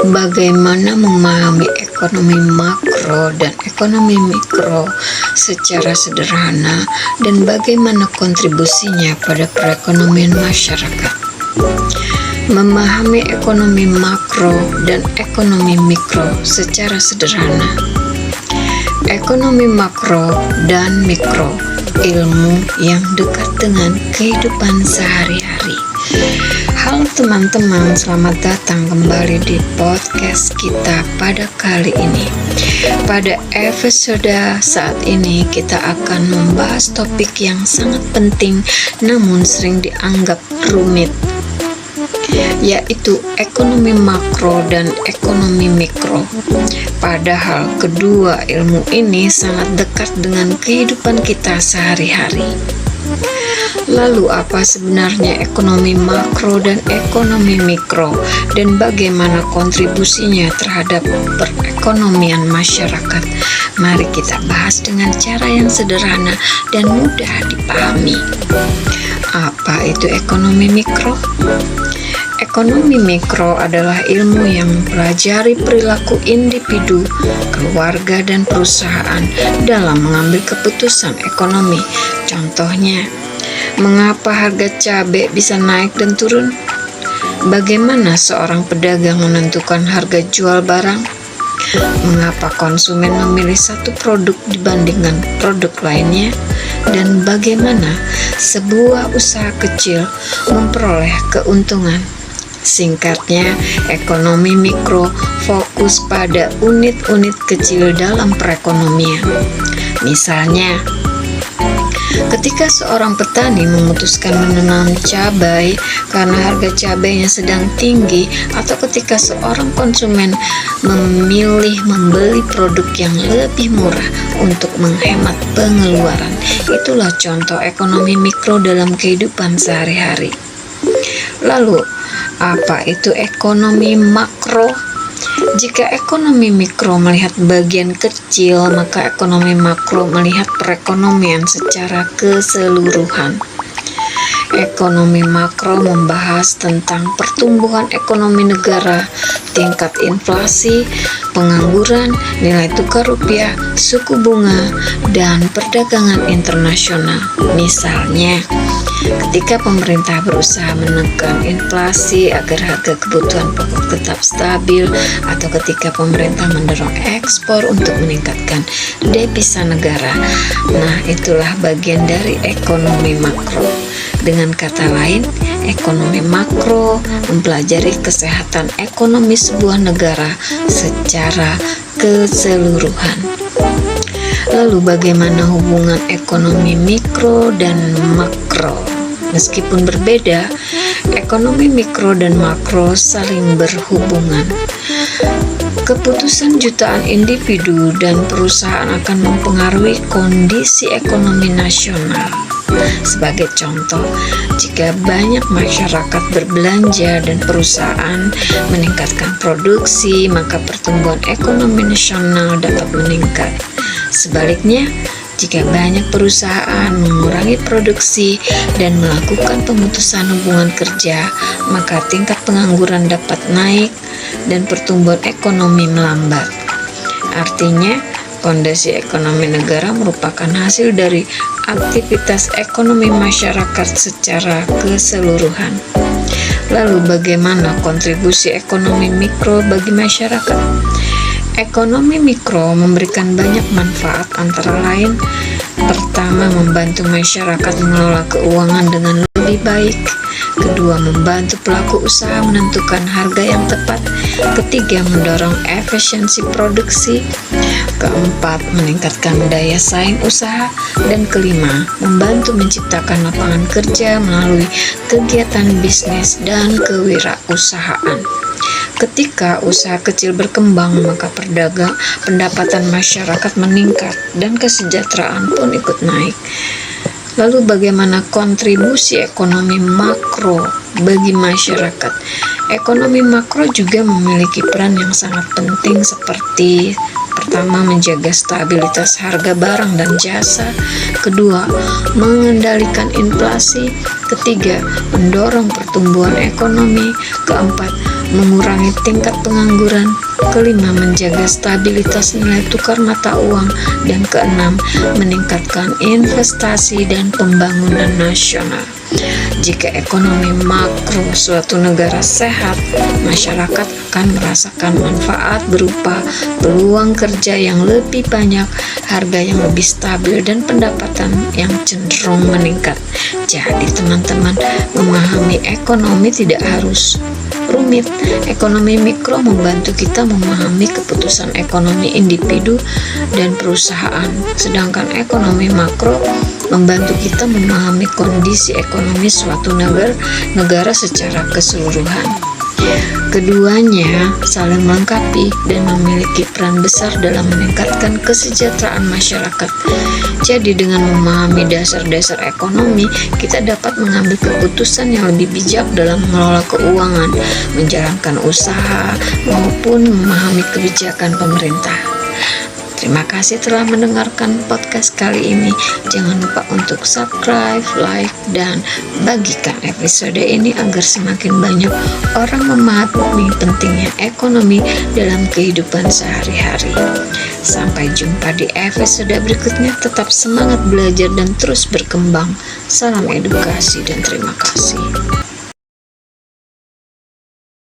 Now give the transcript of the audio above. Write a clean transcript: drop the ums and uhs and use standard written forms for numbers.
Bagaimana memahami ekonomi makro dan ekonomi mikro secara sederhana dan bagaimana kontribusinya pada perekonomian masyarakat. Memahami ekonomi makro dan ekonomi mikro secara sederhana. Ekonomi makro dan mikro, ilmu yang dekat dengan kehidupan sehari-hari. Halo teman-teman, selamat datang kembali di podcast kita pada kali ini. Pada episode saat ini kita akan membahas topik yang sangat penting namun sering dianggap rumit, yaitu ekonomi makro dan ekonomi mikro. Padahal kedua ilmu ini sangat dekat dengan kehidupan kita sehari-hari. Lalu apa sebenarnya ekonomi makro dan ekonomi mikro dan bagaimana kontribusinya terhadap perekonomian masyarakat? Mari kita bahas dengan cara yang sederhana dan mudah dipahami. Apa itu ekonomi mikro? Ekonomi mikro adalah ilmu yang mempelajari perilaku individu, keluarga, dan perusahaan dalam mengambil keputusan ekonomi. Contohnya, mengapa harga cabai bisa naik dan turun? Bagaimana seorang pedagang menentukan harga jual barang? Mengapa konsumen memilih satu produk dibandingkan produk lainnya? Dan bagaimana sebuah usaha kecil memperoleh keuntungan? Singkatnya, ekonomi mikro fokus pada unit-unit kecil dalam perekonomian. Misalnya, ketika seorang petani memutuskan menanam cabai karena harga cabainya sedang tinggi, atau ketika seorang konsumen memilih membeli produk yang lebih murah untuk menghemat pengeluaran. Itulah contoh ekonomi mikro dalam kehidupan sehari-hari. Lalu, apa itu ekonomi makro? Jika ekonomi mikro melihat bagian kecil, maka ekonomi makro melihat perekonomian secara keseluruhan. Ekonomi makro membahas tentang pertumbuhan ekonomi negara, tingkat inflasi, pengangguran, nilai tukar rupiah, suku bunga, dan perdagangan internasional. Misalnya, ketika pemerintah berusaha menekan inflasi agar harga kebutuhan pokok tetap stabil, atau ketika pemerintah mendorong ekspor untuk meningkatkan devisa negara. Nah, itulah bagian dari ekonomi makro. Dengan kata lain, ekonomi makro mempelajari kesehatan ekonomi sebuah negara secara keseluruhan. Lalu bagaimana hubungan ekonomi mikro dan makro? Meskipun berbeda, ekonomi mikro dan makro saling berhubungan. Keputusan jutaan individu dan perusahaan akan mempengaruhi kondisi ekonomi nasional. Sebagai contoh, jika banyak masyarakat berbelanja dan perusahaan meningkatkan produksi, maka pertumbuhan ekonomi nasional dapat meningkat. Sebaliknya, jika banyak perusahaan mengurangi produksi dan melakukan pemutusan hubungan kerja, maka tingkat pengangguran dapat naik dan pertumbuhan ekonomi melambat. Artinya, fondasi ekonomi negara merupakan hasil dari aktivitas ekonomi masyarakat secara keseluruhan. Lalu bagaimana kontribusi ekonomi mikro bagi masyarakat? Ekonomi mikro memberikan banyak manfaat, antara lain: pertama, membantu masyarakat mengelola keuangan dengan lebih baik. Kedua, membantu pelaku usaha menentukan harga yang tepat. Ketiga, mendorong efisiensi produksi. Keempat, meningkatkan daya saing usaha. Dan kelima, membantu menciptakan lapangan kerja melalui kegiatan bisnis dan kewirausahaan. Ketika usaha kecil berkembang, maka pendapatan masyarakat meningkat dan kesejahteraan pun ikut naik. Lalu bagaimana kontribusi ekonomi makro bagi masyarakat? Ekonomi makro juga memiliki peran yang sangat penting, seperti pertama, menjaga stabilitas harga barang dan jasa. Kedua, mengendalikan inflasi. Ketiga, mendorong pertumbuhan ekonomi. Keempat, mengurangi tingkat pengangguran. Kelima, menjaga stabilitas nilai tukar mata uang. Dan keenam, meningkatkan investasi dan pembangunan nasional. Jika ekonomi makro suatu negara sehat, masyarakat akan merasakan manfaat berupa peluang kerja yang lebih banyak, harga yang lebih stabil, dan pendapatan yang cenderung meningkat. Jadi teman-teman, memahami ekonomi tidak harus rumit. Ekonomi mikro membantu kita memahami keputusan ekonomi individu dan perusahaan, sedangkan ekonomi makro membantu kita memahami kondisi ekonomi suatu negara secara keseluruhan. Keduanya saling melengkapi dan memiliki peran besar dalam meningkatkan kesejahteraan masyarakat. Jadi dengan memahami dasar-dasar ekonomi, kita dapat mengambil keputusan yang lebih bijak dalam mengelola keuangan, menjalankan usaha, maupun memahami kebijakan pemerintah. Terima kasih telah mendengarkan podcast kali ini. Jangan lupa untuk subscribe, like, dan bagikan episode ini agar semakin banyak orang memahami pentingnya ekonomi dalam kehidupan sehari-hari. Sampai jumpa di episode berikutnya. Tetap semangat belajar dan terus berkembang. Salam edukasi dan terima kasih.